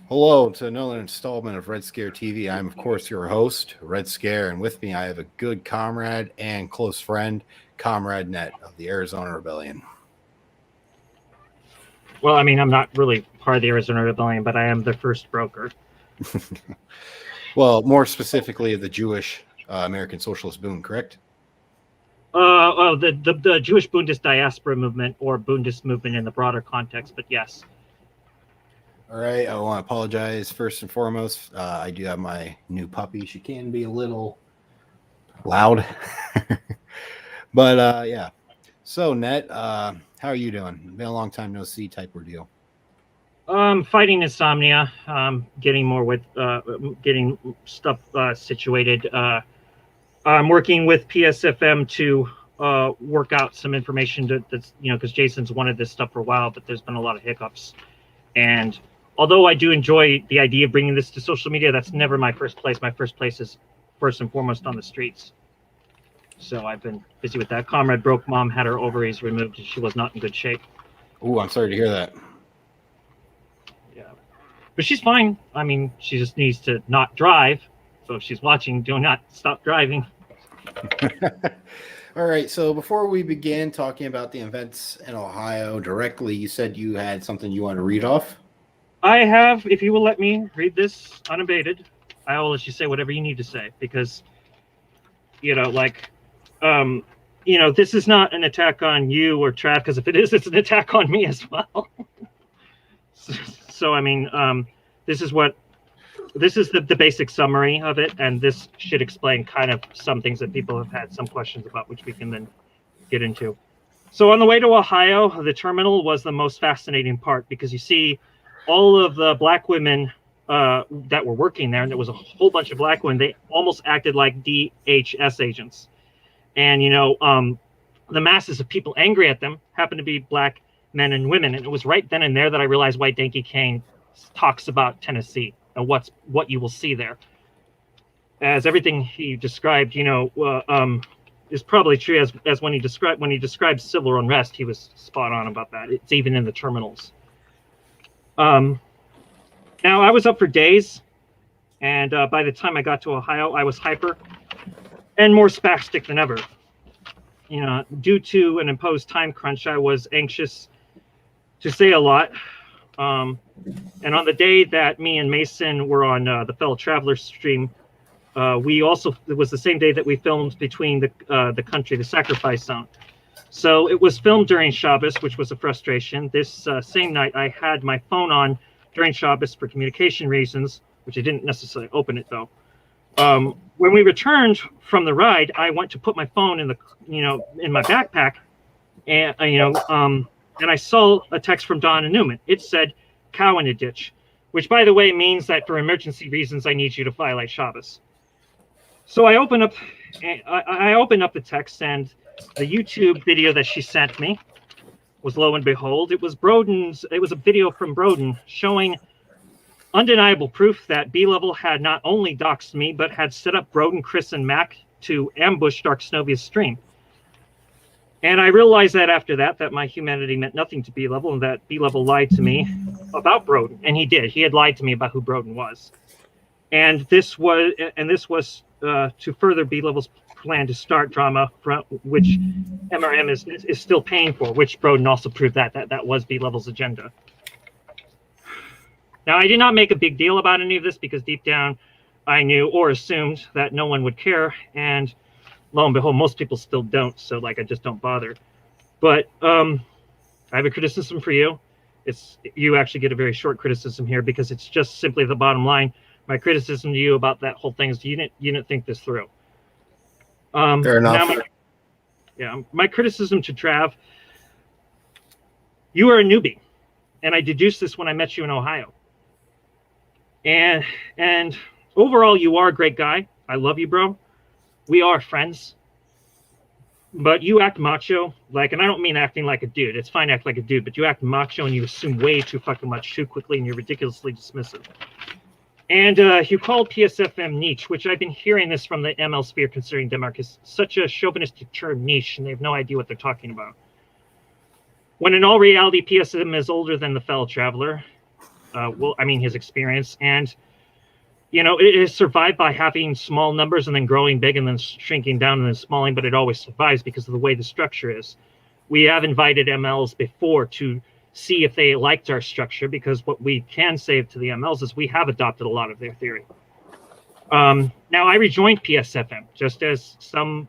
Hello to another installment of Red Scare TV. I'm, of course, your host, Red Scare, and with me I have a good comrade and close friend, Comrade Net of the Arizona Rebellion. Well, I mean, I'm not really part of the Arizona Rebellion, but I am the first broker. Well, more specifically, the Jewish American Socialist Boon, correct? The Jewish Bundist diaspora movement or Bundist movement in the broader context, but yes. All right, I want to apologize first and foremost. I do have my new puppy. She can be a little loud. But yeah. So, Net, how are you doing? Been a long time no see type ordeal. Fighting insomnia, getting more with getting stuff situated. I'm working with PSFM to work out some information that's, because Jason's wanted this stuff for a while, but there's been a lot of hiccups. And although I do enjoy the idea of bringing this to social media, that's never my first place. My first place is first and foremost on the streets. So I've been busy with that. Comrade broke mom, had her ovaries removed, and she was not in good shape. Oh, I'm sorry to hear that. Yeah, but she's fine. I mean, she just needs to not drive. So if she's watching, do not stop driving. All right. So before we begin talking about the events in Ohio directly, you said you had something you want to read off. I have, if you will let me read this unabated, I will let you say whatever you need to say because, this is not an attack on you or Trav, because if it is, it's an attack on me as well. So I mean, this is the basic summary of it, and this should explain kind of some things that people have had some questions about, which we can then get into. So on the way to Ohio, the terminal was the most fascinating part because you see all of the black women that were working there, and there was a whole bunch of black women. They almost acted like DHS agents. And, the masses of people angry at them happened to be black men and women. And it was right then and there that I realized why Danke Kane talks about Tennessee and what you will see there. As everything he described, is probably true as when he described civil unrest, he was spot on about that. It's even in the terminals. Now I was up for days, and by the time I got to Ohio, I was hyper and more spastic than ever. Due to an imposed time crunch, I was anxious to say a lot. And on the day that me and Mason were on the Fellow Traveler stream, it was the same day that we filmed Between the Country, the Sacrifice Zone. So it was filmed during Shabbos, which was a frustration. This same night, I had my phone on during Shabbos for communication reasons, which I didn't necessarily open it though. When we returned from the ride, I went to put my phone in my backpack, and I saw a text from Donna Newman. It said "cow in a ditch," which, by the way, means that for emergency reasons, I need you to violate Shabbos. So I opened up the text, and the YouTube video that she sent me was, lo and behold, it was a video from Broden showing undeniable proof that B-Level had not only doxed me, but had set up Broden, Chris, and Mac to ambush Dark Snovia's stream. And I realized that after that my humanity meant nothing to B-Level, and that B-Level lied to me about Broden. And he did. He had lied to me about who Broden was. And this was to further B-Level's plan to start drama, which MRM is still paying for, which Broden also proved that was B-Level's agenda. Now, I did not make a big deal about any of this because deep down I knew or assumed that no one would care. And lo and behold, most people still don't. So I just don't bother. But I have a criticism for you. You actually get a very short criticism here because it's just simply the bottom line. My criticism to you about that whole thing is you didn't think this through. Fair enough. My criticism to Trav, you are a newbie. And I deduced this when I met you in Ohio. And overall, you are a great guy. I love you, bro. We are friends. But you act macho, and I don't mean acting like a dude. It's fine to act like a dude, but you act macho and you assume way too fucking much too quickly, and you're ridiculously dismissive. And you called PSFM niche, which I've been hearing this from the ML sphere considering Denmark is such a chauvinistic term, niche, and they have no idea what they're talking about. When in all reality, PSFM is older than the Fellow Traveler. his experience. And, it is survived by having small numbers and then growing big and then shrinking down and then smalling, but it always survives because of the way the structure is. We have invited MLs before to see if they liked our structure, because what we can say to the MLs is we have adopted a lot of their theory. Now, I rejoined PSFM just as I'm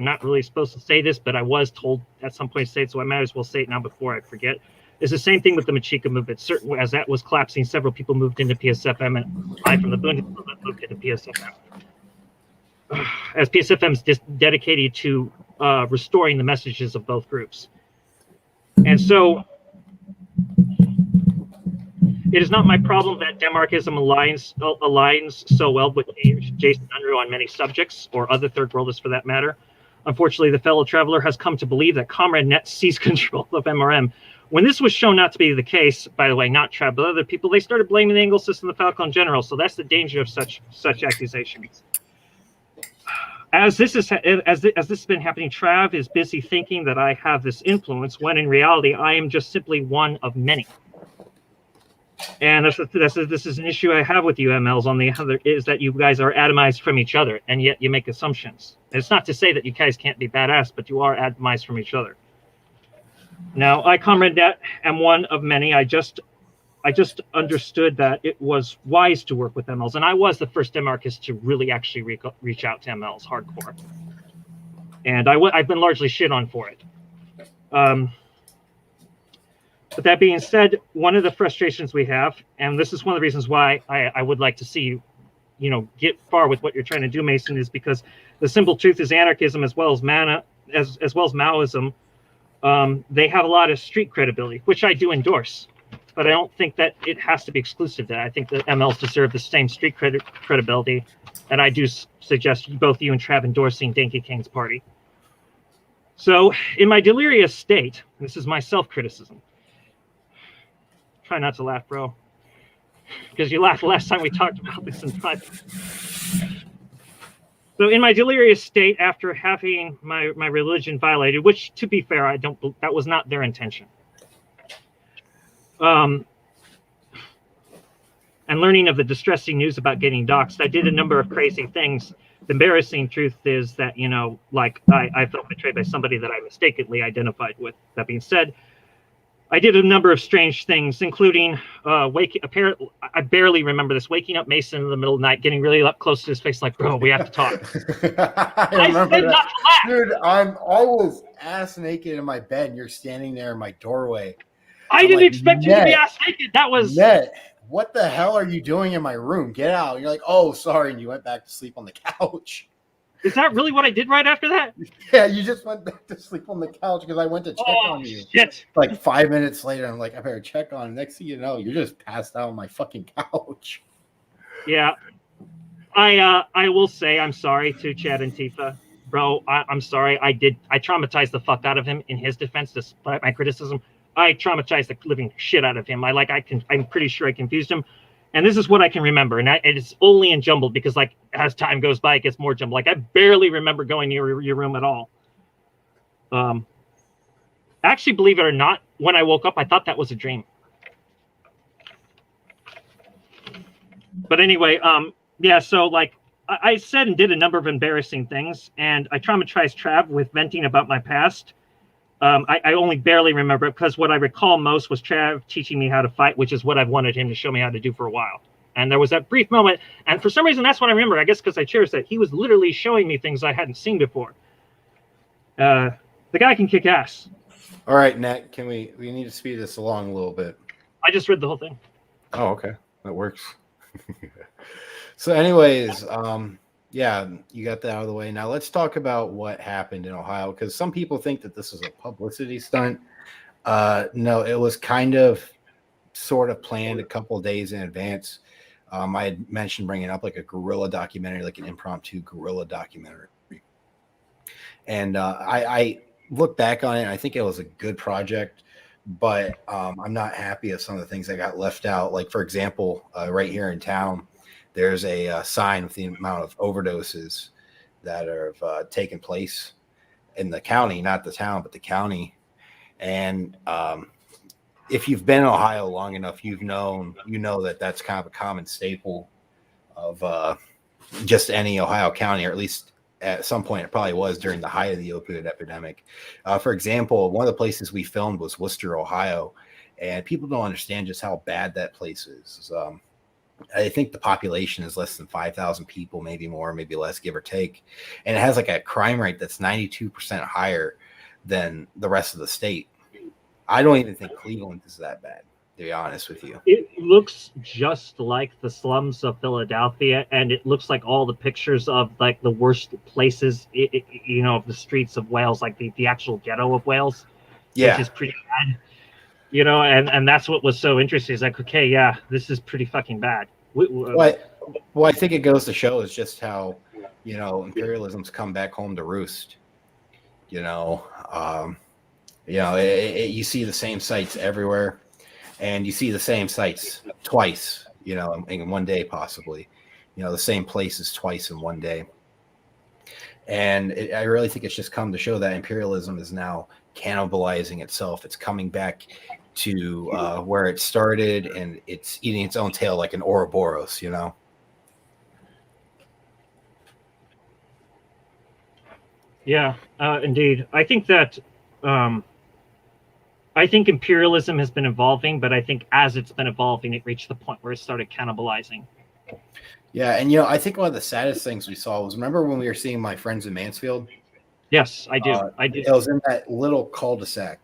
not really supposed to say this, but I was told at some point to say it, so I might as well say it now before I forget. It's the same thing with the Machika movement. Certainly, as that was collapsing, several people moved into PSFM, and I, from the Boone movement, moved into PSFM. As PSFM is dedicated to restoring the messages of both groups. And so, it is not my problem that Denmarkism aligns so well with Jason Unruh on many subjects, or other third worlders for that matter. Unfortunately, the fellow traveler has come to believe that Comrade Net seized control of MRM. When this was shown not to be the case, by the way, not Trav, but other people, they started blaming the Engle system and the Falcon in general. So that's the danger of such accusations. As this has been happening, Trav is busy thinking that I have this influence, when in reality I am just simply one of many. And this is an issue I have with you MLs on the other, is that you guys are atomized from each other, and yet you make assumptions. And it's not to say that you guys can't be badass, but you are atomized from each other. Now, I, Comrade Net, am one of many. I just understood that it was wise to work with MLs, and I was the first Denmarkist to really actually reach out to MLs hardcore. And I've been largely shit on for it. But that being said, one of the frustrations we have, and this is one of the reasons why I would like to see you, get far with what you're trying to do, Mason, is because the simple truth is anarchism as well as Maoism, they have a lot of street credibility, which I do endorse. But I don't think that it has to be exclusive to that. I think that MLs deserve the same street credibility. And I do suggest both you and Trav endorsing Denki King's party. So in my delirious state, this is my self-criticism. Try not to laugh, bro. Because you laughed last time we talked about this in private. So in my delirious state, after having my religion violated, which, to be fair, that was not their intention. And learning of the distressing news about getting doxxed, I did a number of crazy things. The embarrassing truth is that, I felt betrayed by somebody that I mistakenly identified with. That being said, I did a number of strange things, including I barely remember this, waking up Mason in the middle of the night, getting really up close to his face, like, bro, we have to talk. I remember that. Dude, I was ass naked in my bed, and you're standing there in my doorway. I didn't expect you to be ass naked. That was... Net, what the hell are you doing in my room? Get out. And you're like, oh, sorry, and you went back to sleep on the couch. Is that really what I did right after that? Yeah, you just went back to sleep on the couch because I went to check on you. Shit. Like 5 minutes later, I'm like, I better check on him. Next thing you know, you're just passed out on my fucking couch. Yeah. I will say I'm sorry to Chad and Tifa. Bro, I'm sorry. I traumatized the fuck out of him. In his defense, despite my criticism, I traumatized the living shit out of him. I'm pretty sure I confused him. And this is what I can remember. And it's only in jumbled because, as time goes by, it gets more jumbled. I barely remember going near your room at all. Actually, believe it or not, when I woke up, I thought that was a dream. But anyway, yeah, so, I said and did a number of embarrassing things. And I traumatized Trav with venting about my past. I only barely remember it because what I recall most was Trav teaching me how to fight, which is what I've wanted him to show me how to do for a while. And there was that brief moment, and for some reason that's what I remember. I guess because I cherish that. He was literally showing me things I hadn't seen before. The guy can kick ass. All right, Nat, we need to speed this along a little bit. I just read the whole thing. Oh, okay. That works. So anyways, yeah, you got that out of the way. Now let's talk about what happened in Ohio, because some people think that this was a publicity stunt. No, it was sort of planned a couple of days in advance. I had mentioned bringing up a guerrilla documentary, like an impromptu guerrilla documentary. And I look back on it, and I think it was a good project, but I'm not happy with some of the things that got left out. Like, for example, right here in town, there's a sign with the amount of overdoses that have taken place in the county, not the town, but the county. And if you've been in Ohio long enough, you know that that's kind of a common staple of just any Ohio county, or at least at some point it probably was during the height of the opioid epidemic. For example, one of the places we filmed was Worcester, Ohio, and people don't understand just how bad that place is. I think the population is less than 5,000 people, maybe more, maybe less, give or take. And it has like a crime rate that's 92% higher than the rest of the state. I don't even think Cleveland is that bad, to be honest with you. It looks just like the slums of Philadelphia, and it looks like all the pictures of like the worst places, of the streets of Wales, like the actual ghetto of Wales, Yeah. which is pretty bad. And that's what was so interesting. It's like, okay, yeah, this is pretty fucking bad. Well, I think it goes to show is just how, imperialism's come back home to roost. You see the same sites everywhere, and you see the same sites twice, in one day possibly. The same places twice in one day. And I really think it's just come to show that imperialism is now cannibalizing itself. It's coming back to where it started, and it's eating its own tail like an Ouroboros, Yeah, indeed. I think that I think imperialism has been evolving, but I think as it's been evolving, it reached the point where it started cannibalizing. Yeah, and I think one of the saddest things we saw was, remember when we were seeing my friends in Mansfield? Yes, I do. I do. It was in that little cul-de-sac,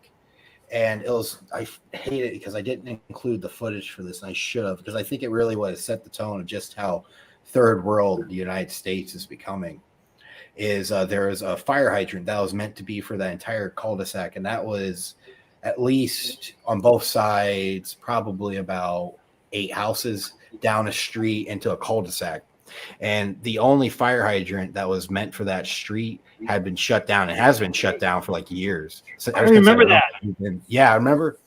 and I hate it because I didn't include the footage for this, and I should have, because I think it really would have set the tone of just how third world the United States is becoming. There is a fire hydrant that was meant to be for that entire cul-de-sac, and that was at least on both sides, probably about 8 houses down a street into a cul-de-sac. And the only fire hydrant that was meant for that street had been shut down. It has been shut down for like years. So I remember that. Yeah, I remember.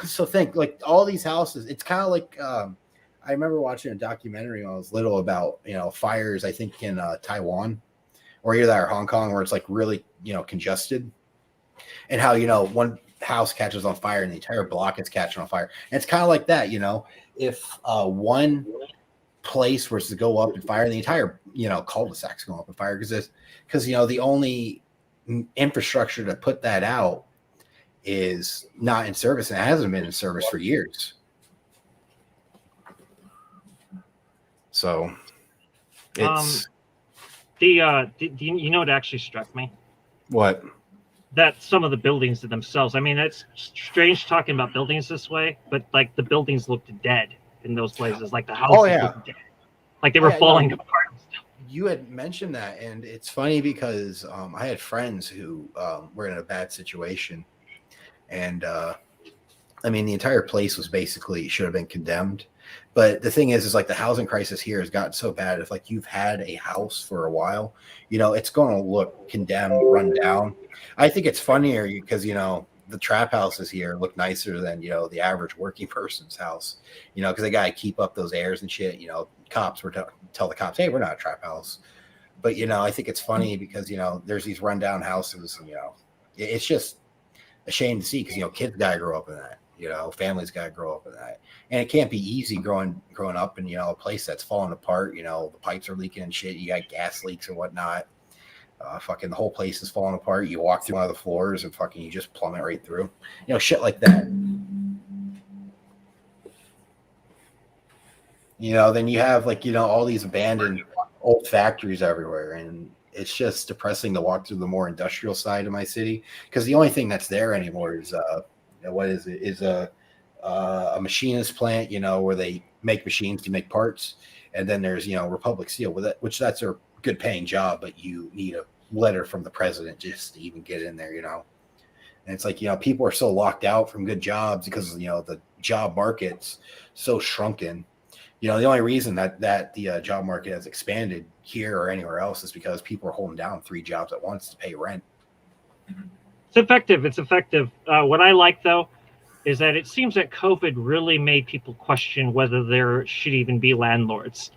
So think like all these houses, it's kind of like, I remember watching a documentary when I was little about, fires, I think in Taiwan or either that or Hong Kong, where it's like really, congested, and how, one house catches on fire and the entire block is catching on fire. And it's kind of like that, if one place was to go up in fire, the entire, cul-de-sac's going up in fire because the only infrastructure to put that out is not in service, and it hasn't been in service for years. So it's what actually struck me? What? That some of the buildings themselves. I mean, it's strange talking about buildings this way, but like the buildings looked dead in those places. Like the houses looked dead. Like they were falling apart. You had mentioned that, and it's funny because I had friends who were in a bad situation, and I mean, the entire place was basically should have been condemned. But the thing is like the housing crisis here has gotten so bad. If like you've had a house for a while, it's going to look condemned, run down. I think it's funnier because, the trap houses here look nicer than, the average working person's house, because they got to keep up those airs and shit. Cops were tell the cops, hey, we're not a trap house. But, I think it's funny because, there's these rundown houses and, it's just a shame to see because, kids got to grow up in that. Families got to grow up in that, and it can't be easy growing up in a place that's falling apart. The pipes are leaking and shit. You got gas leaks and whatnot. Fucking the whole place is falling apart. You walk through one of the floors and fucking you just plummet right through. Shit like that. Then you have like all these abandoned old factories everywhere, and it's just depressing to walk through the more industrial side of my city because the only thing that's there anymore is what is it? Is a machinist plant, where they make machines to make parts, and then there's Republic Steel with it, which that's a good paying job, but you need a letter from the president just to even get in there, And it's like people are so locked out from good jobs because the job market's so shrunken. The only reason that the job market has expanded here or anywhere else is because people are holding down 3 jobs at once to pay rent. It's effective. What I like, though, is that it seems that COVID really made people question whether there should even be landlords.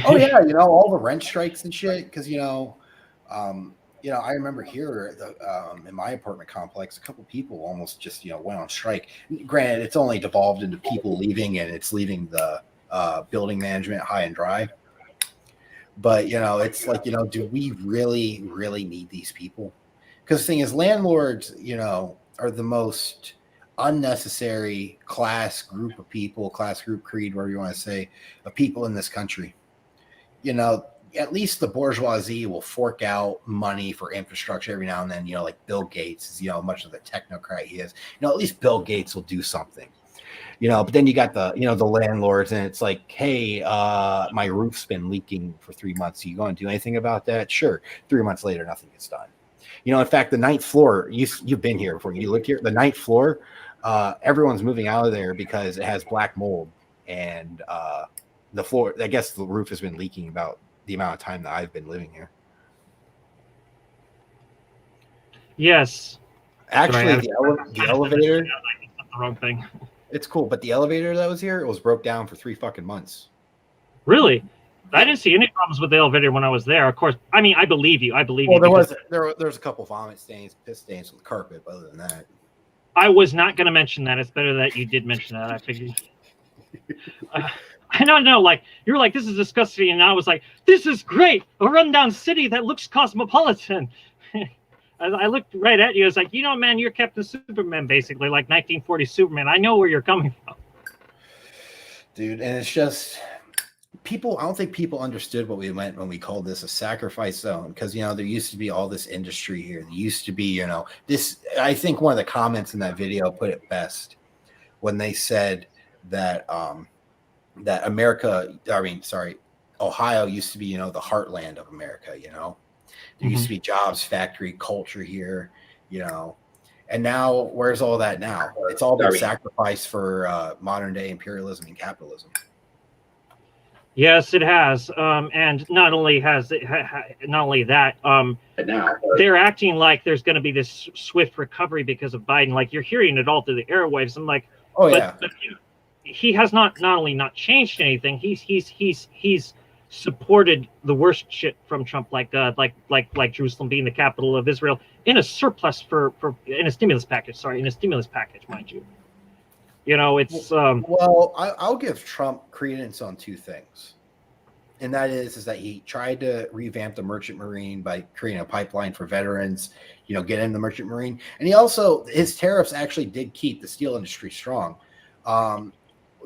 Oh, yeah. All the rent strikes and shit. Because, I remember here in my apartment complex, a couple people almost just, went on strike. Granted, it's only devolved into people leaving, and it's leaving the building management high and dry. But, it's like, do we really, really need these people? Because the thing is, landlords, are the most unnecessary class group creed, whatever you want to say, of people in this country. At least the bourgeoisie will fork out money for infrastructure every now and then, like Bill Gates is, much of the technocrat he is. At least Bill Gates will do something. But then you got the landlords, and it's like, hey, my roof's been leaking for 3 months. Are you going to do anything about that? Sure. 3 months later, nothing gets done. In fact, the ninth floor, you've been here before, you lived here, the ninth floor, everyone's moving out of there because it has black mold, and the floor, I guess the roof has been leaking about the amount of time that I've been living here. Yes. Actually, the elevator, the wrong thing. It's cool, but the elevator that was here, it was broke down for 3 fucking months. Really? I didn't see any problems with the elevator when I was there. Of course, I mean, I believe you. Well, there was a couple vomit stains, piss stains on the carpet, but other than that. I was not going to mention that. It's better that you did mention that. I figured. I don't know. Like, you were like, this is disgusting. And I was like, this is great. A rundown city that looks cosmopolitan. I looked right at you. I was like, man, you're Captain Superman, basically, like 1940 Superman. I know where you're coming from. Dude, and it's just people, I don't think people understood what we meant when we called this a sacrifice zone, because, there used to be all this industry here. There used to be, this, I think one of the comments in that video put it best when they said that, that Ohio used to be, the heartland of America, There used to be jobs, factory, culture here, and now where's all that now? It's all been sacrificed for modern day imperialism and capitalism. Yes, it has. And not only that, now they're acting like there's going to be this swift recovery because of Biden. Like, you're hearing it all through the airwaves. I'm like, but he has not only not changed anything. He's supported the worst shit from Trump, like Jerusalem being the capital of Israel, in a surplus in a stimulus package. Mind you. It's well, I'll give Trump credence on two things, and that is that he tried to revamp the merchant marine by creating a pipeline for veterans, get in the merchant marine, and his tariffs actually did keep the steel industry strong.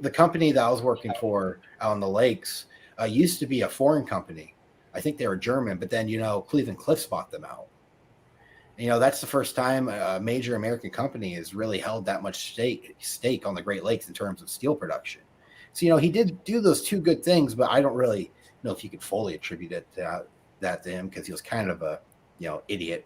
The company that I was working for out on the lakes used to be a foreign company. I think they were German, but then, Cleveland Cliffs bought them out. That's the first time a major American company has really held that much stake on the Great Lakes in terms of steel production. So, he did do those two good things, but I don't really know if you could fully attribute it to that to him, because he was kind of a, idiot.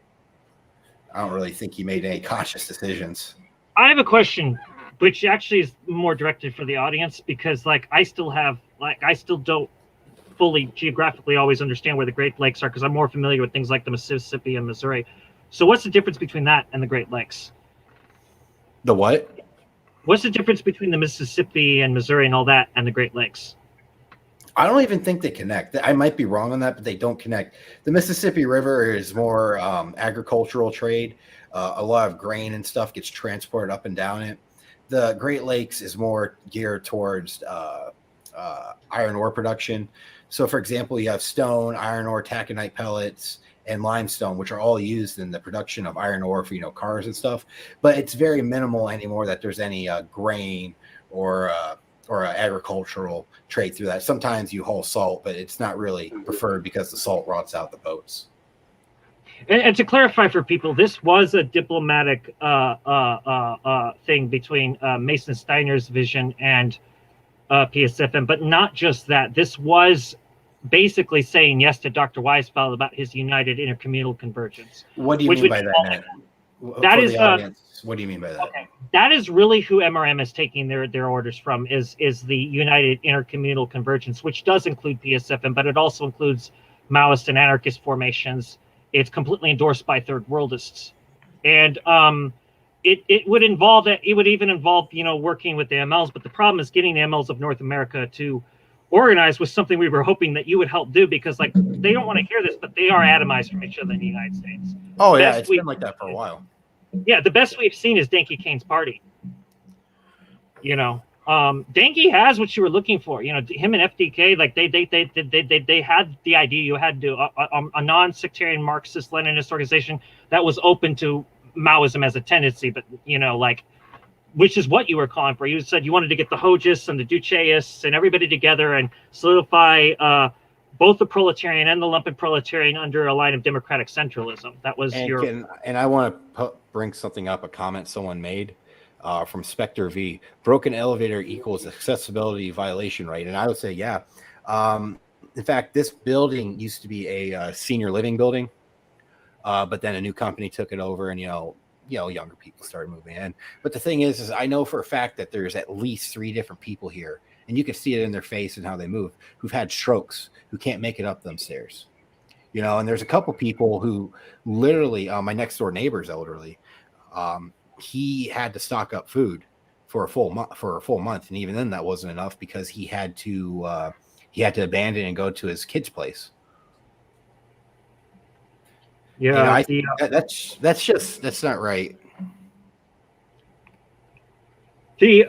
I don't really think he made any conscious decisions. I have a question, which actually is more directed for the audience, because I still don't fully geographically always understand where the Great Lakes are, because I'm more familiar with things like the Mississippi and Missouri. So what's the difference between that and the Great Lakes? The what? What's the difference between the Mississippi and Missouri and all that and the Great Lakes? I don't even think they connect. I might be wrong on that, but they don't connect. The Mississippi River is more agricultural trade. A lot of grain and stuff gets transported up and down it. The Great Lakes is more geared towards iron ore production. So, for example, you have stone, iron ore, taconite pellets, and limestone, which are all used in the production of iron ore for, cars and stuff. But it's very minimal anymore that there's any grain or agricultural trade through that. Sometimes you haul salt, but it's not really preferred because the salt rots out the boats. And to clarify for people, this was a diplomatic thing between Mason Steiner's vision and PSFM, but not just that. This was basically saying yes to Dr. Weisfeld about his United Intercommunal Convergence. What do you mean by that, Matt? That is what do you mean by that? Okay. That is really who MRM is taking their orders from, is the United Intercommunal Convergence, which does include PSFM, but it also includes Maoist and anarchist formations. It's completely endorsed by third worldists. And it would even involve working with the MLs, but the problem is getting the MLs of North America to organized was something we were hoping that you would help do, because like they don't want to hear this, but they are atomized from each other in the United States. Oh yeah, it's been like that for a while. Yeah, the best we've seen is Danky Kane's party. You know, Danky has what you were looking for. You know, him and FDK, like they had the idea. You had to a non-sectarian Marxist Leninist organization that was open to Maoism as a tendency, but you know, like, which is what you were calling for. You said you wanted to get the Hojists and the Ducheists and everybody together and solidify both the proletarian and the lumpen proletarian under a line of democratic centralism. That was and I want to bring something up, a comment someone made from Spectre V. Broken elevator equals accessibility violation, right? And I would say, yeah. In fact, this building used to be a senior living building, but then a new company took it over, and younger people started moving in. But the thing is I know for a fact that there's at least 3 different people here, and you can see it in their face and how they move, who've had strokes, who can't make it up them stairs. And there's a couple people who literally, my next door neighbor's elderly. He had to stock up food for a full month, and even then that wasn't enough because he had to abandon and go to his kid's place. Yeah, that's not right. The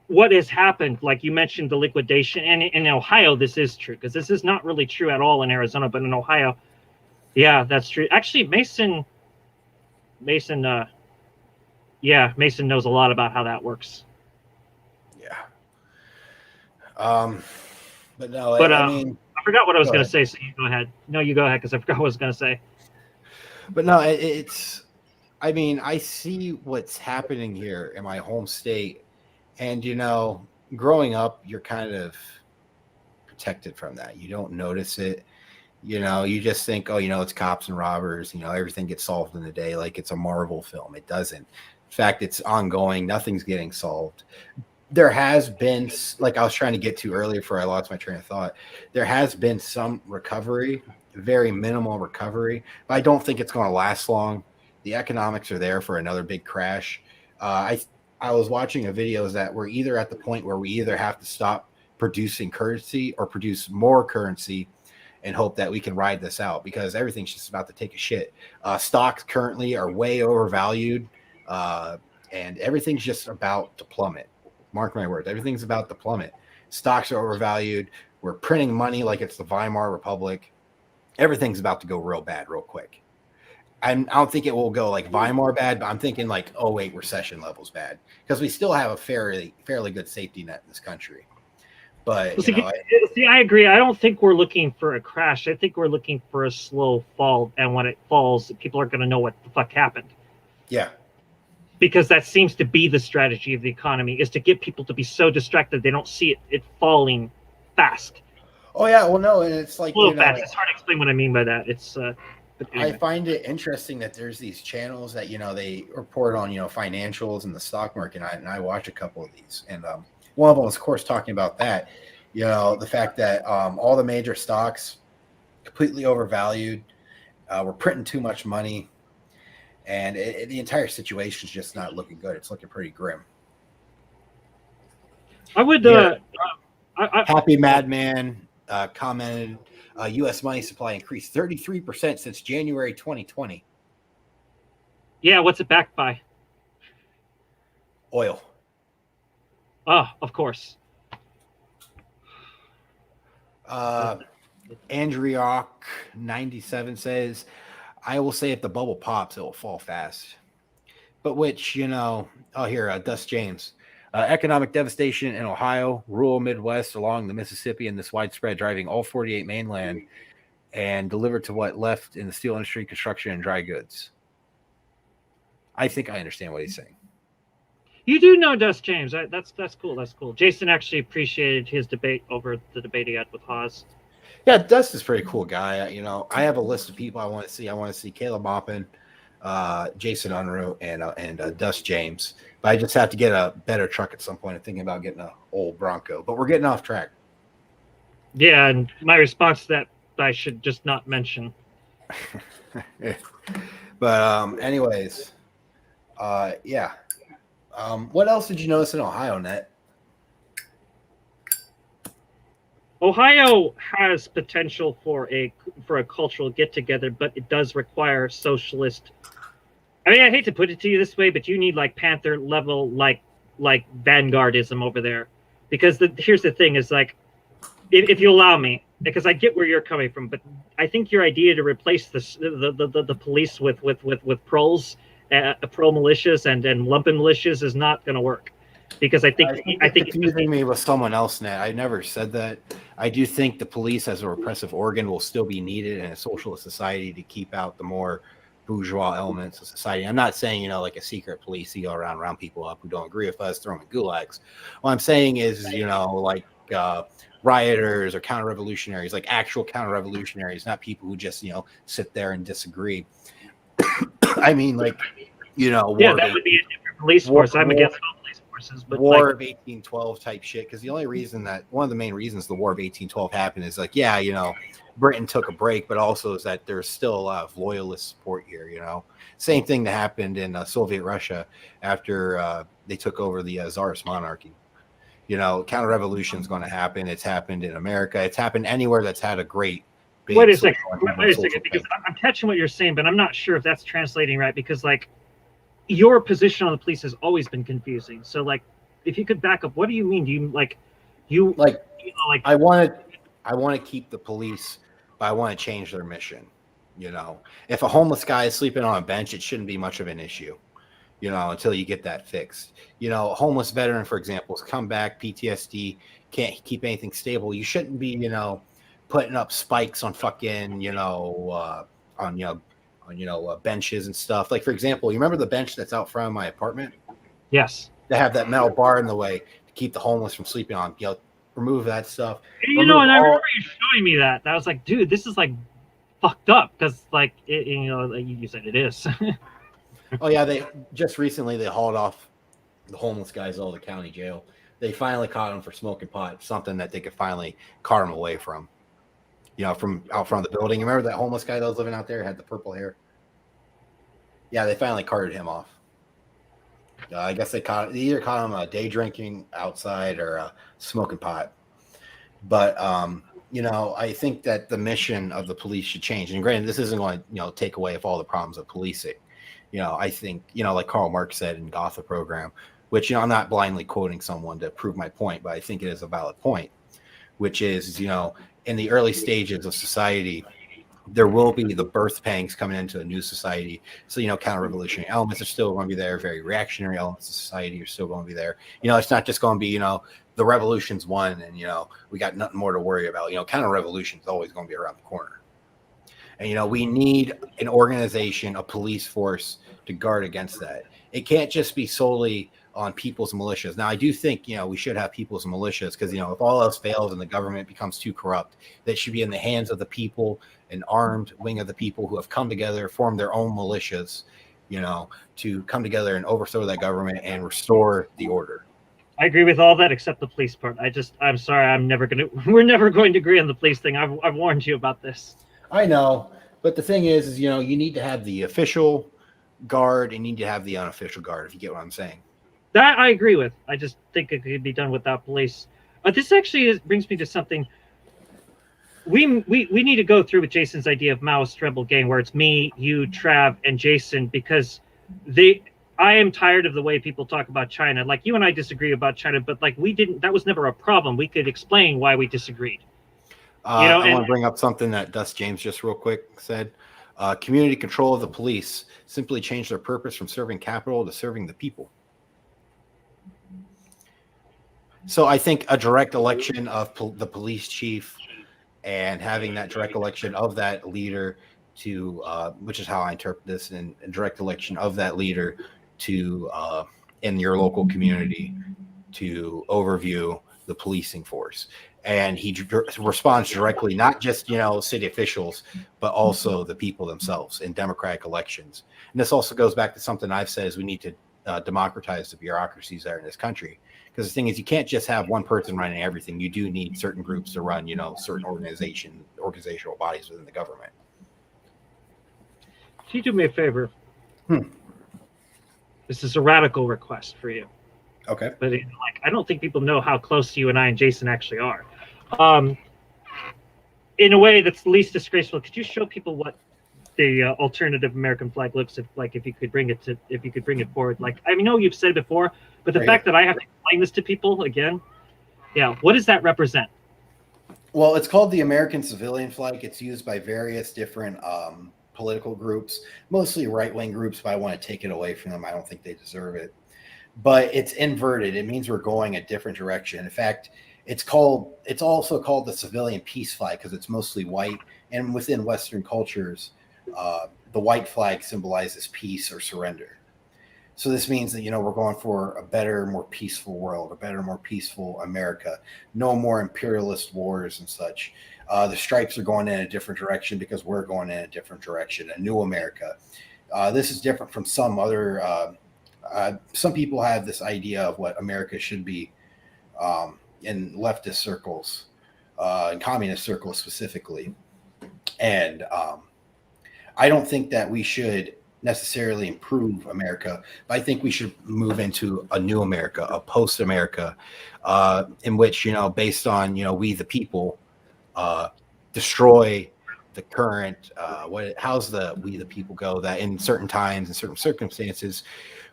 what has happened, like you mentioned, the liquidation, and in Ohio this is true, because this is not really true at all in Arizona, but in Ohio, yeah, that's true. Actually, Mason Mason knows a lot about how that works. Yeah. But no, I mean, I forgot what I was going to say. So you go ahead. No, you go ahead, because I forgot what I was going to say. But no, I mean, I see what's happening here in my home state, and growing up, you're kind of protected from that. You don't notice it. You just think, it's cops and robbers. Everything gets solved in a day, like it's a Marvel film. It doesn't. In fact, it's ongoing. Nothing's getting solved. There has been, like I was trying to get to earlier before I lost my train of thought, there has been some recovery, very minimal recovery, but I don't think it's going to last long. The economics are there for another big crash. I was watching a video that we're either at the point where we either have to stop producing currency or produce more currency and hope that we can ride this out, because everything's just about to take a shit. Stocks currently are way overvalued, and everything's just about to plummet. Mark my words, everything's about to plummet. Stocks are overvalued. We're printing money like it's the Weimar Republic. Everything's about to go real bad real quick. I don't think it will go like Weimar bad, but I'm thinking like 08 recession levels bad, because we still have a fairly good safety net in this country. But I agree. I don't think we're looking for a crash. I think we're looking for a slow fall, and when it falls, people are going to know what the fuck happened. Yeah. Because that seems to be the strategy of the economy, is to get people to be so distracted they don't see it falling fast. Oh yeah, well no, and it's like fast. It's hard to explain what I mean by that. It's anyway. I find it interesting that there's these channels that they report on financials and the stock market, and I watch a couple of these, and one of them was, of course, talking about that, the fact that all the major stocks completely overvalued, we're printing too much money. And the entire situation is just not looking good. It's looking pretty grim. I would. Happy Madman commented, U.S. money supply increased 33% since January 2020. Yeah, what's it backed by? Oil. Oh, of course. Andriok97 says, I will say if the bubble pops, it will fall fast. But which, here, Dust James. Economic devastation in Ohio, rural Midwest along the Mississippi, and this widespread driving all 48 mainland and delivered to what left in the steel industry, construction, and dry goods. I think I understand what he's saying. You do know Dust James. That's cool. That's cool. Jason actually appreciated his debate over the debate he had with Haas. Yeah, Dust is a pretty cool guy. I have a list of people I want to see. I want to see Caleb Maupin, Jason Unruh, and Dust James. But I just have to get a better truck at some point. I'm thinking about getting an old Bronco. But we're getting off track. Yeah, and my response to that, I should just not mention. But anyways, yeah. What else did you notice in Ohio, Net? Ohio has potential for a cultural get together, but it does require socialist. I mean, I hate to put it to you this way, but you need like Panther level like vanguardism over there, because here's the thing: is like if you allow me, because I get where you're coming from, but I think your idea to replace the police with proles, pro militias and lumpen militias is not going to work, because I think you're confusing me with someone else, Nat. I never said that. I do think the police as a repressive organ will still be needed in a socialist society to keep out the more bourgeois elements of society. I'm not saying, you know, like a secret police, you go around round people up who don't agree with us, throw them in gulags. What I'm saying is, you know, like rioters or counter-revolutionaries, like actual counter-revolutionaries, not people who just, you know, sit there and disagree. I mean, like, you know, yeah, that would be a different police force. I'm against all police forces, but War of 1812 type shit. Because the only reason that one of the main reasons the War of 1812 happened is like, yeah, you know, Britain took a break, but also is that there's still a lot of loyalist support here. You know, same thing that happened in Soviet Russia after they took over the Tsarist monarchy. You know, counter revolution is going to happen. It's happened in America. It's happened anywhere that's had a great. Wait a second, because I'm catching what you're saying, but I'm not sure if that's translating right, because like your position on the police has always been confusing. So like, if you could back up, what do you mean? Do you like, you know, like I want to keep the police, but I want to change their mission. You know, if a homeless guy is sleeping on a bench, it shouldn't be much of an issue, you know, until you get that fixed. You know, a homeless veteran, for example, has come back, PTSD, can't keep anything stable. You shouldn't be, you know, putting up spikes on fucking, you know, benches and stuff. Like, for example, you remember the bench that's out front of my apartment? Yes. They have that metal bar in the way to keep the homeless from sleeping on. You know, remove that stuff. You know, and I remember you showing me that. I was like, dude, this is like fucked up, because like you know, like you said it is. Oh yeah, they just recently they hauled off the homeless guys out of the county jail. They finally caught him for smoking pot, something that they could finally cart him away from. You know, from out front of the building. Remember that homeless guy that was living out there, had the purple hair? Yeah, they finally carted him off. I guess they either caught him day drinking outside or smoking pot. But you know, I think that the mission of the police should change. And granted, this isn't going to, you know, take away of all the problems of policing. You know, I think, you know, like Karl Marx said in Gotha program, which, you know, I'm not blindly quoting someone to prove my point, but I think it is a valid point, which is, you know, in the early stages of society, there will be the birth pangs coming into a new society. So, you know, counter-revolutionary elements are still going to be there. Very reactionary elements of society are still going to be there. You know, it's not just going to be, you know, the revolution's won and, you know, we got nothing more to worry about. You know, counter-revolution is always going to be around the corner. And, you know, we need an organization, a police force to guard against that. It can't just be solely on people's militias. Now, I do think, you know, we should have people's militias because, you know, if all else fails and the government becomes too corrupt, that should be in the hands of the people, an armed wing of the people who have come together, formed their own militias, you know, to come together and overthrow that government and restore the order. I agree with all that except the police part. I'm sorry, we're never going to agree on the police thing. I've warned you about this. I know, but the thing is, you know, you need to have the official guard and you need to have the unofficial guard, if you get what I'm saying. That I agree with. I just think it could be done without police. This actually brings me to something. We need to go through with Jason's idea of Maoist rebel gang, where it's me, you, Trav, and Jason, because I am tired of the way people talk about China. Like, you and I disagree about China, but like that was never a problem. We could explain why we disagreed. You know, I want to bring up something that Dust James just real quick said. Community control of the police simply changed their purpose from serving capital to serving the people. So I think a direct election of the police chief and having that direct election of that leader to, which is how I interpret this, and direct election of that leader to in your local community to overview the policing force. And he responds directly, not just, you know, city officials, but also the people themselves in democratic elections. And this also goes back to something I've said, is we need to democratize the bureaucracies that are in this country. Because the thing is, you can't just have one person running everything. You do need certain groups to run, you know, certain organizational bodies within the government. Can you do me a favor? This is a radical request for you. Okay. But like, I don't think people know how close you and I and Jason actually are. in a way that's least disgraceful, could you show people what the alternative American flag looks like? If you could bring it forward. Like, I know you've said it before, but the Right fact here. that I have to explain this to people again, yeah, what does that represent? Well, it's called the American civilian flag. It's used by various different political groups, mostly right-wing groups, but I want to take it away from them. I don't think they deserve it. But it's inverted. It means we're going a different direction. In fact, it's also called the civilian peace flag because it's mostly white. And within Western cultures, the white flag symbolizes peace or surrender. So this means that, we're going for a better, more peaceful world, a better, more peaceful America. No more imperialist wars and such. The stripes are going in a different direction because we're going in a different direction, a new America. This is different from some other. Some people have this idea of what America should be in leftist circles, in communist circles specifically. And I don't think that we should necessarily improve America, but I think we should move into a new America, a post-America, in which, based on, we the people, destroy the current, how's the we the people go, that in certain times and certain circumstances,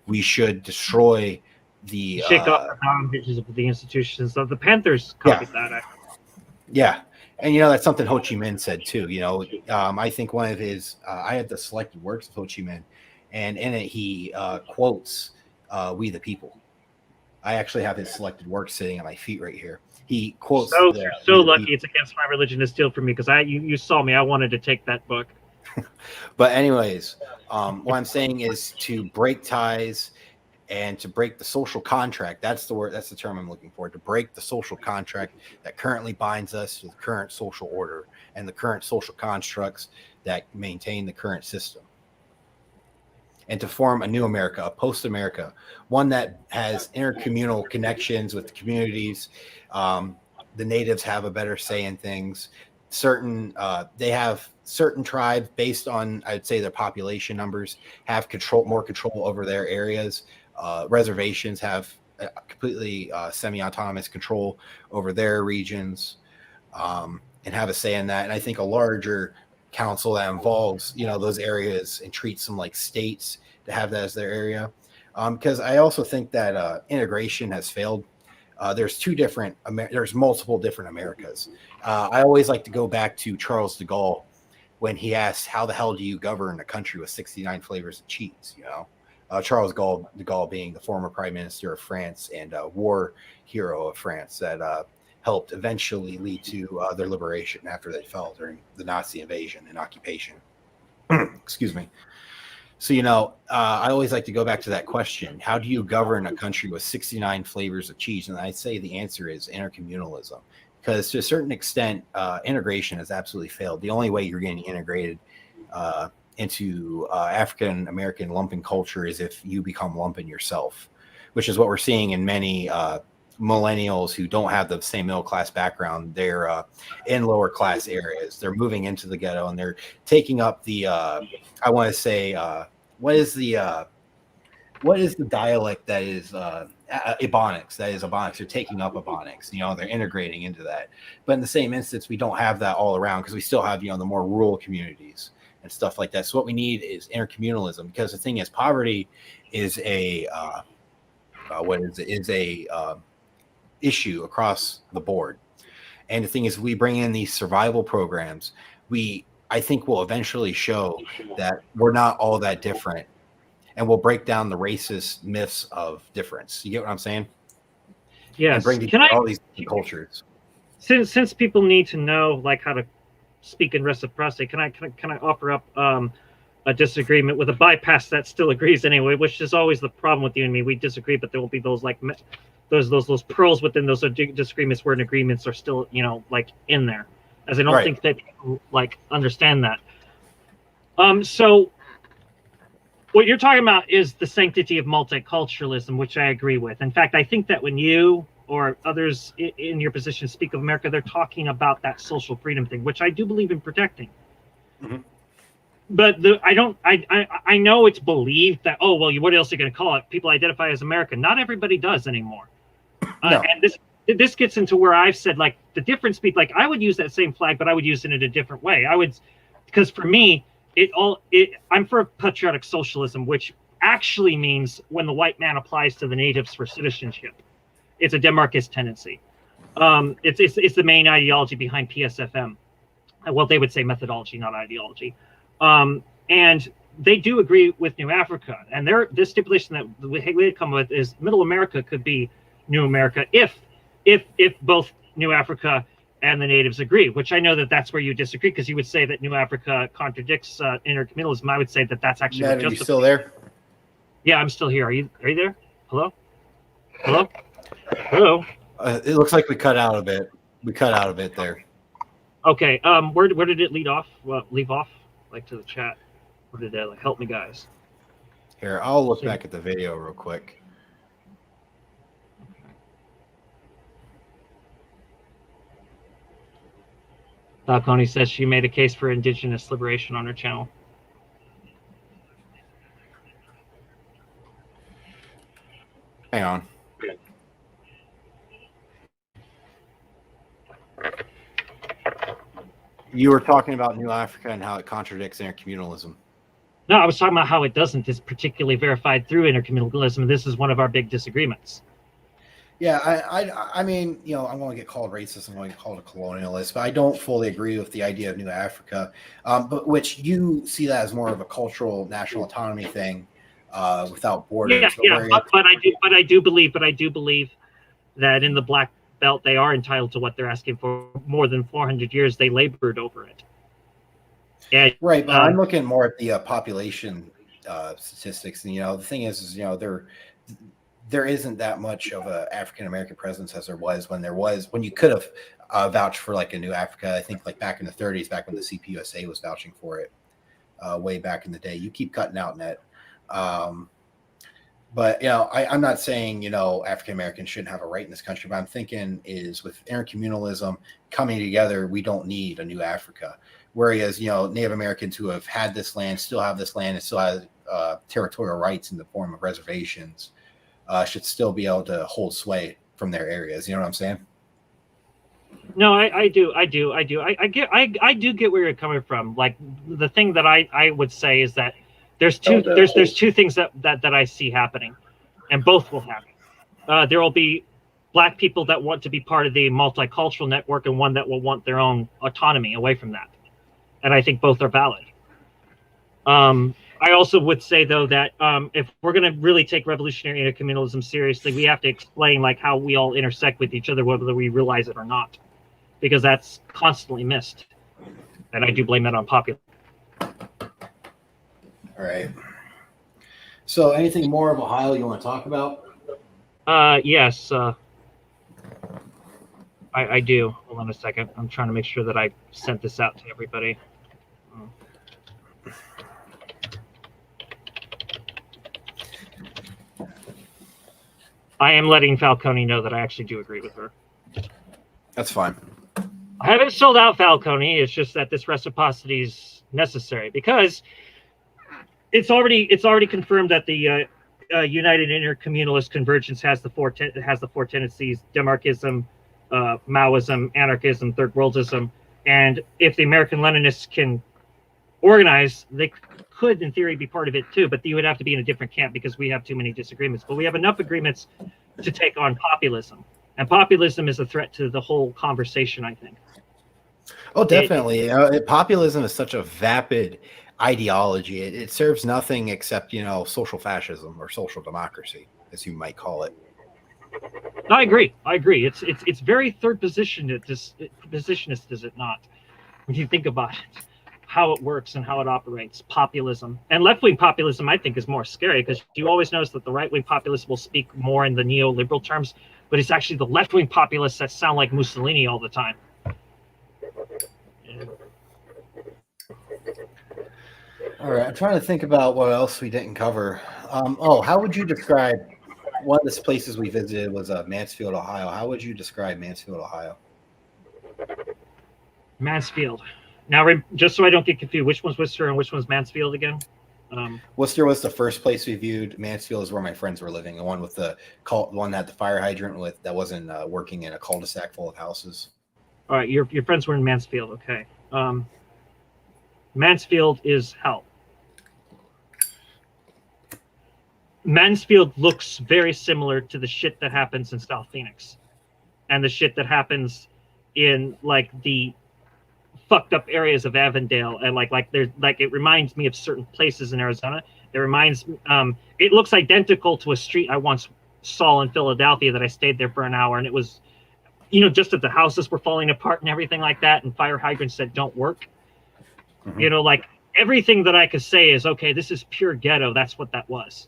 we should destroy the Shake off the boundaries of the institutions. Of the Panthers copied that. Yeah. And, that's something Ho Chi Minh said, too. I think one of his, I have the selected works of Ho Chi Minh, and in it he quotes We the People. I actually have his selected works sitting at my feet right here. He quotes. You're so lucky it's against my religion to steal from me, because you saw me. I wanted to take that book. But anyways, what I'm saying is to break ties and to break the social contract. That's the word. That's the term I'm looking for. To break the social contract that currently binds us to the current social order and the current social constructs that maintain the current system. And to form a new America, a post-America, one that has intercommunal connections with the communities. The natives have a better say in things. They have certain tribes based on, I'd say, their population numbers, have more control over their areas. Reservations have completely semi-autonomous control over their regions, and have a say in that. And I think a larger council that involves, those areas and treats them like states to have that as their area. Because I also think that integration has failed. There's multiple different Americas. I always like to go back to Charles de Gaulle when he asked, how the hell do you govern a country with 69 flavors of cheese? Charles de Gaulle being the former prime minister of France and a war hero of France that helped eventually lead to their liberation after they fell during the Nazi invasion and occupation. Excuse me. So, I always like to go back to that question. How do you govern a country with 69 flavors of cheese? And I'd say the answer is intercommunalism, because to a certain extent, integration has absolutely failed. The only way you're getting integrated into African American lumpen culture is if you become lumpen yourself, which is what we're seeing in many millennials who don't have the same middle class background. They're in lower class areas. They're moving into the ghetto and they're taking up the I want to say what is the dialect that is Ebonics? That is Ebonics. They're taking up Ebonics. They're integrating into that. But in the same instance, we don't have that all around because we still have the more rural communities and stuff like that. So what we need is intercommunalism, because the thing is, poverty is a issue across the board. And the thing is, we bring in these survival programs. I think we'll eventually show that we're not all that different, and we'll break down the racist myths of difference. You get what I'm saying? Yes. And bring together all these cultures. Since people need to know how to speak in reciprocity, can I offer up a disagreement with a bypass that still agrees anyway, which is always the problem with you and me. We disagree, but there will be those those pearls within those disagreements where agreements are still in there, as I don't think that people understand that. So what you're talking about is the sanctity of multiculturalism, which I agree with. In fact, I think that when you or others in your position speak of America, they're talking about that social freedom thing, which I do believe in protecting. Mm-hmm. But I know it's believed that, oh, well, what else are you going to call it? People identify as American. Not everybody does anymore. No. And this gets into where I've said, the difference be like I would use that same flag, but I would use it in a different way. Because for me, I'm for patriotic socialism, which actually means when the white man applies to the natives for citizenship, it's a demarcus tendency. It's the main ideology behind PSFM. Well, they would say methodology, not ideology. And they do agree with New Africa, and this stipulation that we come with is Middle America could be New America if both New Africa and the natives agree, which I know that's where you disagree, because you would say that New Africa contradicts intercommunalism. I would say that's actually Matt, are you still there? Yeah, I'm still here. Are you there? Hello? It looks like we cut out a bit. We cut out a bit there. Okay. Where did it leave off? Like to the chat. Where did that help me, guys? Here, I'll look back at the video real quick. Falcone says she made a case for indigenous liberation on her channel. Hang on. You were talking about New Africa and how it contradicts intercommunalism. No, I was talking about how it doesn't. It's particularly verified through intercommunalism, and this is one of our big disagreements. Yeah, I mean, I'm going to get called racist. I'm going to get called a colonialist, but I don't fully agree with the idea of New Africa, but which you see that as more of a cultural national autonomy thing, without borders. But I do believe that in the Black Belt they are entitled to what they're asking for. More than 400 years they labored over it. And, right, but I'm looking more at the population statistics, and the thing is there isn't that much of a African American presence as there was when you could have vouched for like a New Africa. I think like back in the 30s, back when the CPUSA was vouching for it, way back in the day. You keep cutting out, Net. But I'm not saying African Americans shouldn't have a right in this country, but I'm thinking is with intercommunalism coming together, we don't need a New Africa. Whereas Native Americans who have had this land still have this land and still have territorial rights in the form of reservations, should still be able to hold sway from their areas. You know what I'm saying? No, I do. I do get where you're coming from. Like the thing that I would say is that there's two things that I see happening, and both will happen. There will be Black people that want to be part of the multicultural network, and one that will want their own autonomy away from that. And I think both are valid. I also would say, though, that if we're going to really take revolutionary intercommunalism seriously, we have to explain like how we all intersect with each other, whether we realize it or not, because that's constantly missed. And I do blame that on popular. All right. So anything more of Ohio you want to talk about? Yes. I do. Hold on a second. I'm trying to make sure that I sent this out to everybody. I am letting Falcone know that I actually do agree with her. That's fine. I haven't sold out Falcone. It's just that this reciprocity is necessary because it's already confirmed that the United Intercommunalist Convergence has the four tendencies: demarchism, Maoism, anarchism, third worldism. And if the American Leninists can organize, they could, in theory, be part of it too. But you would have to be in a different camp because we have too many disagreements. But we have enough agreements to take on populism. And populism is a threat to the whole conversation, I think. Oh, definitely. Populism is such a vapid ideology. It serves nothing except, social fascism or social democracy, as you might call it. I agree. It's very third positionist, is it not? When you think about it, how it works and how it operates, populism. And left-wing populism, I think, is more scary because you always notice that the right-wing populists will speak more in the neoliberal terms, but it's actually the left-wing populists that sound like Mussolini all the time. All right, I'm trying to think about what else we didn't cover. How would you describe one of the places we visited was Mansfield, Ohio. How would you describe Mansfield, Ohio? Mansfield. Now, just so I don't get confused, which one's Worcester and which one's Mansfield again? Worcester was the first place we viewed. Mansfield is where my friends were living. The one that had the fire hydrant that wasn't working in a cul-de-sac full of houses. All right, your friends were in Mansfield. Okay. Mansfield is hell. Mansfield looks very similar to the shit that happens in South Phoenix and the shit that happens in like the fucked up areas of Avondale, and like there's like it reminds me of certain places in Arizona. It reminds it looks identical to a street I once saw in Philadelphia that I stayed there for an hour, and it was, you know, just that the houses were falling apart and everything like that, and fire hydrants that don't work. Mhm. You know, like everything that I could say is okay. This is pure ghetto. That's what that was.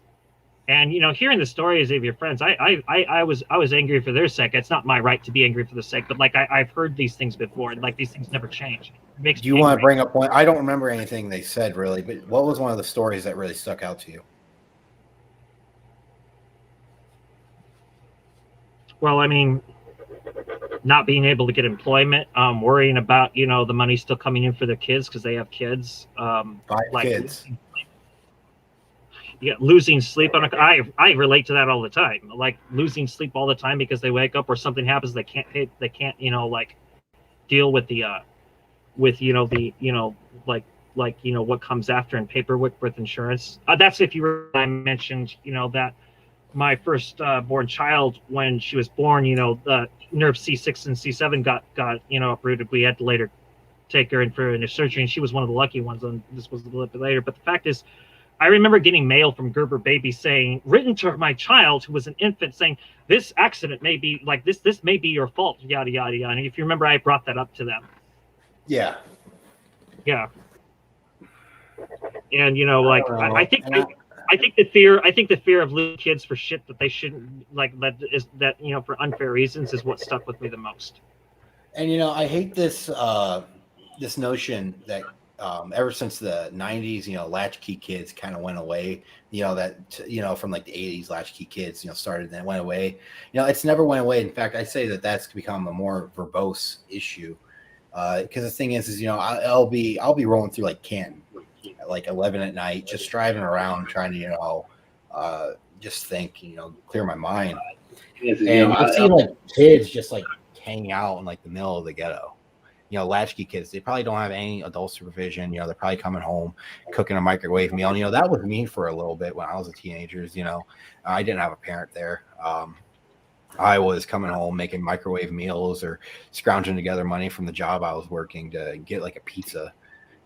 And you know, hearing the stories of your friends, I was angry for their sake. It's not my right to be angry for the sake, but like I've heard these things before, and like these things never change. It makes Do you me want to angry. bring up one? I don't remember anything they said really, but what was one of the stories that really stuck out to you? Well, I mean, not being able to get employment, worrying about, you know, the money still coming in for their kids because they have kids. 5 Like kids. yeah, losing sleep on I relate to that all the time. Like losing sleep all the time because they wake up or something happens they can't, you know, like deal with the with, you know, the, you know, like you know what comes after and paperwork with insurance. That's if you I mentioned, you know, that my first born child, when she was born, you know, the nerve C6 and C7 got you know, uprooted. We had to later take her in for a surgery, and she was one of the lucky ones. And this was a little bit later. But the fact is, I remember getting mail from Gerber Baby saying, written to my child who was an infant, saying, "This accident may be like this. This may be your fault." Yada yada yada. And if you remember, I brought that up to them. Yeah. Yeah. And you know, like I think I think the fear of losing kids for shit that they shouldn't, like that is that, you know, for unfair reasons, is what stuck with me the most. and you know, I hate this this notion that ever since the 90s, you know, latchkey kids kind of went away. You know, that, you know, from like the 80s, latchkey kids, you know, started and then went away. You know, it's never went away. In fact, I say that that's become a more verbose issue. Because the thing is, you know, I'll be rolling through like Canton at like 11 at night, just driving around trying to, you know, just think, you know, clear my mind. And you'll see like kids just like hanging out in like the middle of the ghetto. You know, latchkey kids, they probably don't have any adult supervision. You know, they're probably coming home, cooking a microwave meal. And, you know, that was me for a little bit when I was a teenager. You know, I didn't have a parent there. I was coming home making microwave meals or scrounging together money from the job I was working to get like a pizza,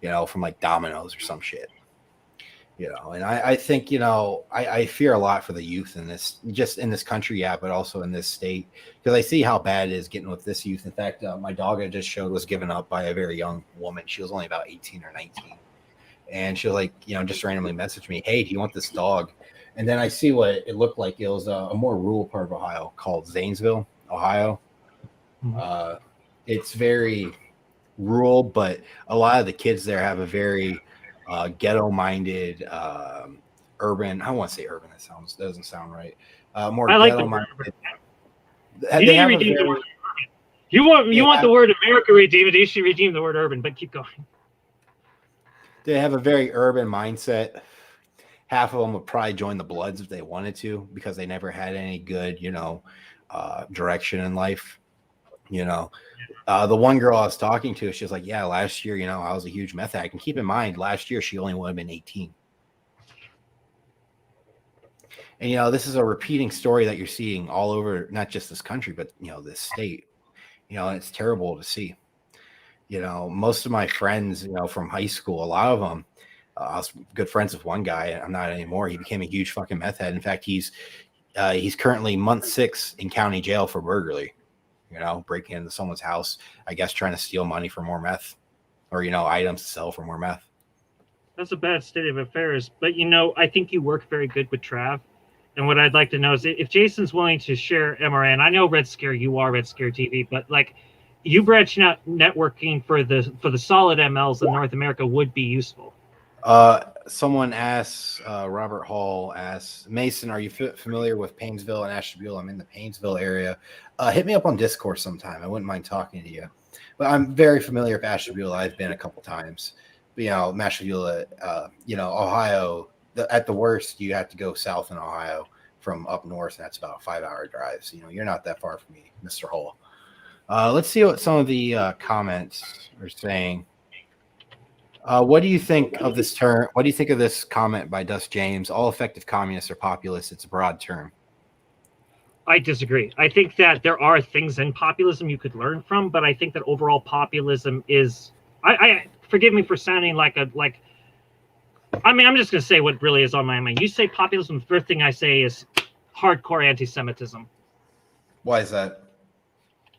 you know, from like Domino's or some shit. You know, and I think, you know, I fear a lot for the youth in this, just in this country, yeah, but also in this state, because I see how bad it is getting with this youth. In fact, my dog I just showed was given up by a very young woman. She was only about 18 or 19. And she was like, you know, just randomly messaged me, "Hey, do you want this dog?" And then I see what it looked like. It was a more rural part of Ohio called Zanesville, Ohio. Uh, it's very rural, but a lot of the kids there have a very ghetto-minded, urban. I don't want to say urban. That doesn't sound right. More I like the word. ghetto-minded. You They need to have a redeem the very word. You want yeah, the word America redeemed. You should redeem the word urban. But keep going. they have a very urban mindset. Half of them would probably join the Bloods if they wanted to, because they never had any good, you know, direction in life. You know, the one girl I was talking to, she was like, "Yeah, last year, you know, I was a huge meth addict." And keep in mind, last year she only would have been 18. And you know, this is a repeating story that you're seeing all over, not just this country, but you know, this state. You know, and it's terrible to see. You know, most of my friends, you know, from high school, a lot of them, I was good friends with one guy. I'm not anymore. He became a huge fucking meth head. In fact, he's currently month 6 in county jail for burglary. You know, breaking into someone's house, I guess, trying to steal money for more meth, or, you know, items to sell for more meth. That's a bad state of affairs. But you know, I think you work very good with Trav. And what I'd like to know is if Jason's willing to share MRA, and I know Red Scare, you are Red Scare TV, but like you branching out networking for the solid MLs in North America would be useful. Someone asks, Robert Hall asks, Mason, are you familiar with Painesville and Ashtabula? I'm in the Painesville area. Hit me up on Discord sometime. I wouldn't mind talking to you. But I'm very familiar with Ashtabula. I've been a couple times. But, you know, Ashtabula, you know, Ohio, at the worst, you have to go south in Ohio from up north, and that's about a 5-hour drive. So, you know, you're not that far from me, Mr. Hall. Let's see what some of the comments are saying. What do you think of this term? What do you think of this comment by Dust James? All effective communists are populists. It's a broad term. I disagree. I think that there are things in populism you could learn from, but I think that overall populism is. I forgive me for sounding like a like. I mean, I'm just going to say what really is on my mind. You say populism, the first thing I say is hardcore anti-Semitism. Why is that?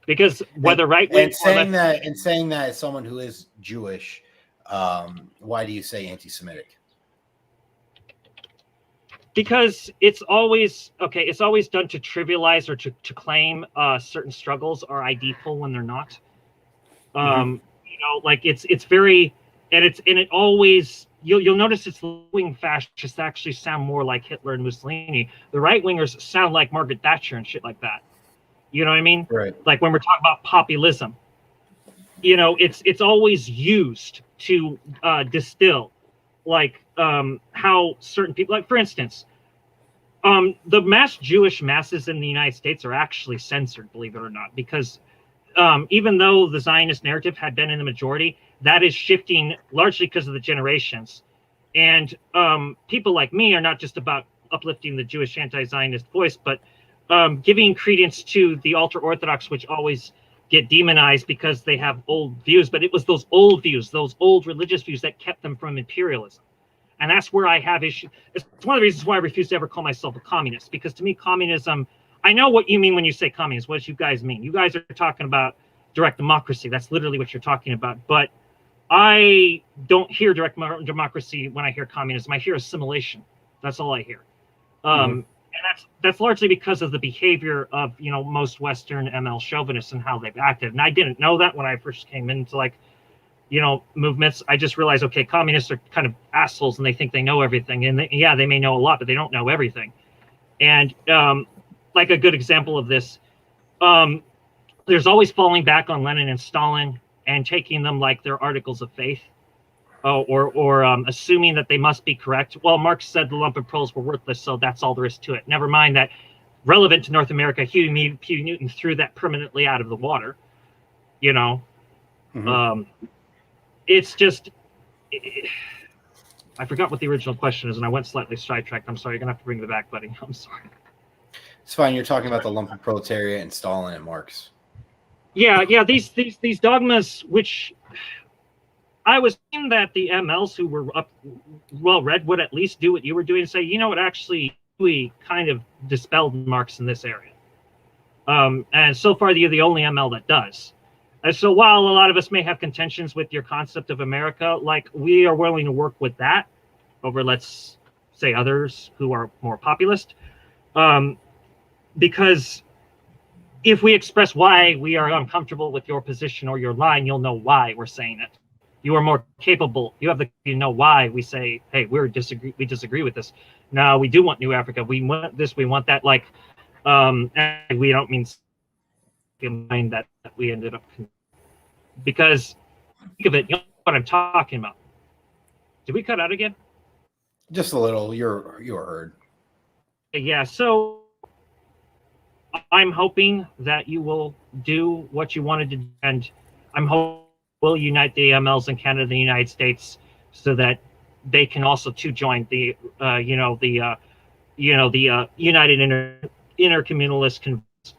Because whether right wing and saying that as someone who is Jewish, why do you say anti-Semitic? Because it's always done to trivialize or to claim certain struggles are ideal when they're not. You know, like it's very and it always you'll notice it's wing fascists actually sound more like Hitler and Mussolini. The right wingers sound like Margaret Thatcher and shit like that. You know what I mean? Right. Like when we're talking about populism, you know, it's always used to distill like how certain people, like for instance, the mass Jewish masses in the United States are actually censored, believe it or not, because even though the Zionist narrative had been in the majority, that is shifting largely because of the generations. And people like me are not just about uplifting the Jewish anti-Zionist voice, but giving credence to the ultra-Orthodox, which always get demonized because they have old views. But it was those old views, those old religious views that kept them from imperialism. And that's where I have issues. It's one of the reasons why I refuse to ever call myself a communist, because to me, communism, I know what you mean when you say communist. What do you guys mean? You guys are talking about direct democracy. That's literally what you're talking about. But I don't hear direct democracy when I hear communism. I hear assimilation. That's all I hear. And that's largely because of the behavior of, you know, most Western ML chauvinists and how they've acted. And I didn't know that when I first came into like, you know, movements. I just realized, okay, communists are kind of assholes and they think they know everything. And they may know a lot, but they don't know everything. And like a good example of this, there's always falling back on Lenin and Stalin and taking them like they're articles of faith, or assuming that they must be correct. Well, Marx said the lumpen proles were worthless, so that's all there is to it. Never mind that relevant to North America, Huey Newton threw that permanently out of the water. You know, it's just, I forgot what the original question is, and I went slightly sidetracked. I'm sorry. You're gonna have to bring me back, buddy. I'm sorry. It's fine. You're talking about the lumpen proletariat and Stalin and Marx. Yeah. These dogmas, which I was thinking that the MLs who were well read would at least do what you were doing and say, you know what, actually, we kind of dispelled Marx in this area. And so far, you're the only ML that does. And so while a lot of us may have contentions with your concept of America, like we are willing to work with that over, let's say, others who are more populist. Because if we express why we are uncomfortable with your position or your line, you'll know why we're saying it. You are more capable. You have you know why we say, hey, we disagree with this. No, we do want New Africa. We want this. We want that. Like, and we don't mean in mind that we ended up, because think of it. You know what I'm talking about. Did we cut out again? Just a little. You were heard. Yeah. So I'm hoping that you will do what you wanted to do, and I'm hoping will unite the MLs in Canada and the United States so that they can also too join the United Intercommunalist Conference.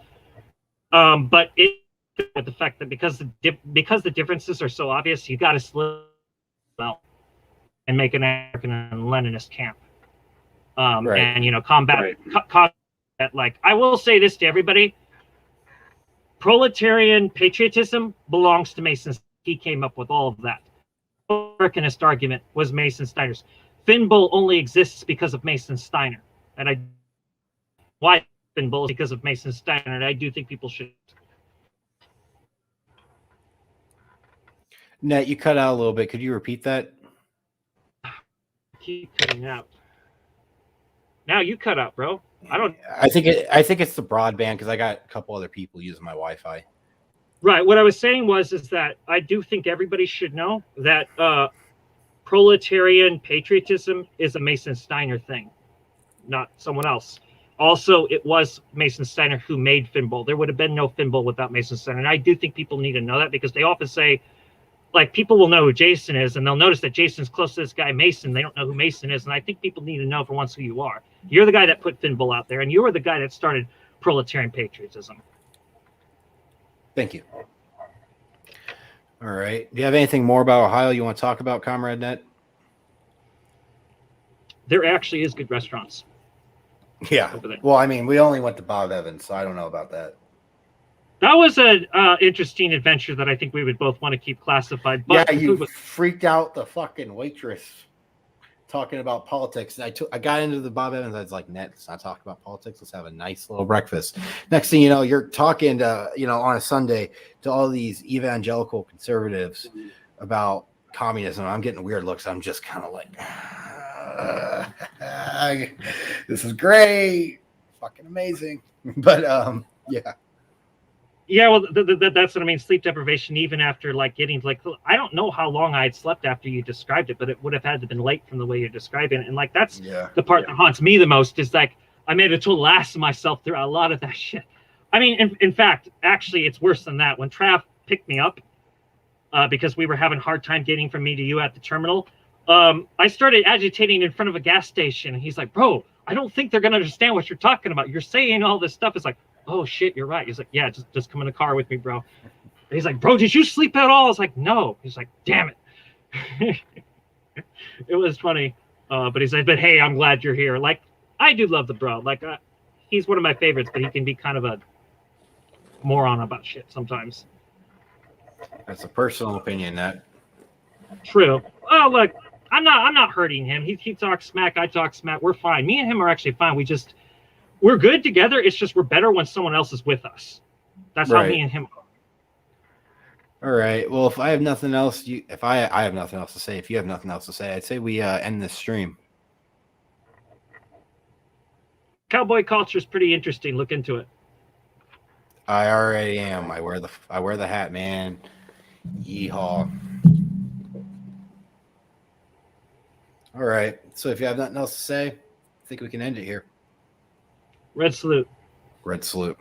But it with the fact that because the differences are so obvious, you got to split out and make an American and Leninist camp. Right. And combat. Like, I will say this to everybody: proletarian patriotism belongs to Mason. He came up with all of that. The Americanist argument was Mason Steiner's. Finbull only exists because of Mason Steiner, and why Finbull is because of Mason Steiner. And I do think people should. Nat, you cut out a little bit. Could you repeat that? Keep cutting out. Now you cut out, bro. I think it's the broadband, because I got a couple other people using my Wi-Fi. Right. What I was saying is that I do think everybody should know that proletarian patriotism is a Mason Steiner thing, not someone else. Also, it was Mason Steiner who made Finbull. There would have been no Finbull without Mason Steiner. And I do think people need to know that, because they often say, like, people will know who Jason is, and they'll notice that Jason's close to this guy Mason. They don't know who Mason is, and I think people need to know for once who you are. You're the guy that put Finbull out there, and you were the guy that started proletarian patriotism. Thank you. All right. Do you have anything more about Ohio you want to talk about, Comrade Net? There actually is good restaurants. Yeah. Well, I mean, we only went to Bob Evans, so I don't know about that. That was an interesting adventure that I think we would both want to keep classified. But yeah, you freaked out the fucking waitress talking about politics. And I got into the Bob Evans. I was like, Net, let's not talk about politics. Let's have a nice little breakfast. Next thing you know, you're talking to, on a Sunday to all these evangelical conservatives about communism. I'm getting weird looks. I'm just kind of like, this is great. Fucking amazing. But yeah. Yeah, well, that's what I mean. Sleep deprivation, even after like getting like, I don't know how long I had slept after you described it, but it would have had to have been late from the way you're describing it. And like, that's the part that haunts me the most, is like, I made a total ass of myself throughout a lot of that shit. I mean, in fact, actually, it's worse than that. When Trav picked me up, because we were having a hard time getting from me to you at the terminal, I started agitating in front of a gas station. And he's like, bro, I don't think they're going to understand what you're talking about. You're saying all this stuff. It's like, oh shit, you're right. He's like, yeah, just come in the car with me, bro. And he's like, bro, did you sleep at all? I was like, no. He's like, damn it. It was funny. But he's like, but hey, I'm glad you're here. Like, I do love the bro. Like, he's one of my favorites, but he can be kind of a moron about shit sometimes. That's a personal opinion, that. True. Oh, look, I'm not hurting him. He talks smack, I talk smack. We're fine. Me and him are actually fine. We're good together. It's just we're better when someone else is with us. That's how me and him are. All right. Well, if I have nothing else, I have nothing else to say. If you have nothing else to say, I'd say we end this stream. Cowboy culture is pretty interesting. Look into it. I already am. I wear the hat, man. Yeehaw. All right. So if you have nothing else to say, I think we can end it here. Red salute. Red salute.